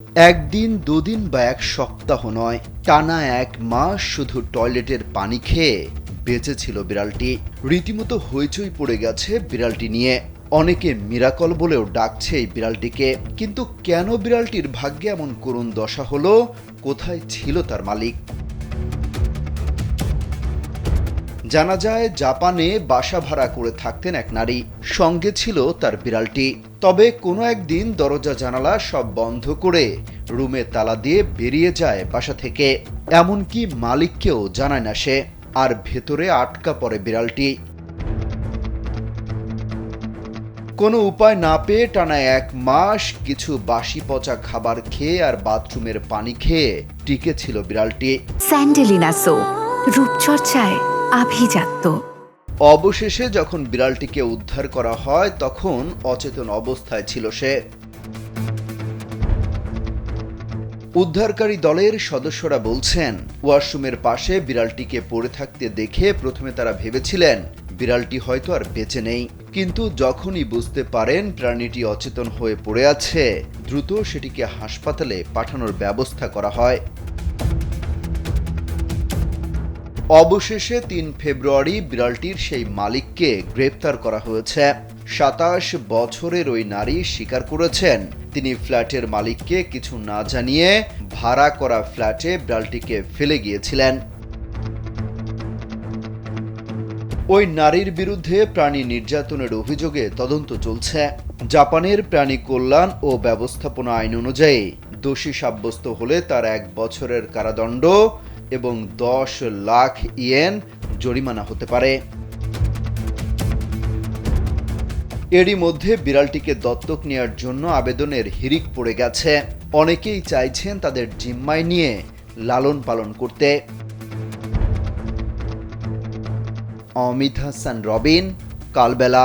একদিন দুদিন বা এক সপ্তাহ নয়, টানা এক মাস শুধু টয়লেটের পানি খেয়ে বেঁচেছিল বিড়ালটি। রীতিমতো হইচই পড়ে গেছে বিড়ালটি নিয়ে। অনেকে মিরাকল বলেও ডাকছে এই বিড়ালটিকে। কিন্তু কেন বিড়ালটির ভাগ্যে এমন করুণ দশা হলো? কোথায় ছিল তার মালিক? জানা যায়, জাপানে বাসা ভাড়া করে থাকতেন এক নারী, সঙ্গে ছিল তার বিড়ালটি। তবে কোনো একদিন দরজা জানালা সব বন্ধ করে রুমে তালা দিয়ে বেরিয়ে যায় বাসা থেকে। এমনকি মালিককেও জানায় না সে। আর ভেতরে আটকা পড়ে বিড়ালটি। কোনো উপায় না পেয়ে টানা এক মাস কিছু বাসি পচা খাবার খেয়ে আর বাথরুমের পানি খেয়ে টিকে ছিল বিড়ালটি। স্যান্ডেলিনা সো, রূপচর্চায় আভিজাত্য। অবশেষে যখন বিড়ালটিকে উদ্ধার করা হয় তখন অচেতন অবস্থায় ছিল সে। উদ্ধারকারী দলের সদস্যরা বলছেন, ওয়াশরুমের পাশে বিড়ালটিকে পড়ে থাকতে দেখে প্রথমে তারা ভেবেছিলেন বিড়ালটি হয়তো আর বেঁচে নেই। কিন্তু যখনই বুঝতে পারেন প্রাণীটি অচেতন হয়ে পড়ে আছে, দ্রুত সেটিকে হাসপাতালে পাঠানোর ব্যবস্থা করা হয়। অবশেষে ৩ ফেব্রুয়ারি বিড়ালটির সেই মালিককে গ্রেপ্তার করা হয়েছে। ২৭ বছরের ওই নারী স্বীকার করেছেন তিনি ফ্ল্যাটের মালিককে কিছু না জানিয়ে ভাড়া করা ফ্ল্যাটে বিড়ালটিকে ফেলে গিয়েছিলেন। ওই নারীর বিরুদ্ধে প্রাণী নির্যাতনের অভিযোগে তদন্ত চলছে। জাপানের প্রাণী কল্যাণ ও ব্যবস্থাপনা আইন অনুযায়ী দোষী সাব্যস্ত হলে তার ১ বছরের কারাদণ্ড এবং ১০ লাখ ইয়েন জরিমানা হতে পারে। এরই মধ্যে বিড়ালটিকে দত্তক নেয়ার জন্য আবেদনের হিড়িক পড়ে গেছে। অনেকেই চাইছেন তাদের জিম্মায় নিয়ে লালন পালন করতে। অমিত হাসান রবিন, কালবেলা।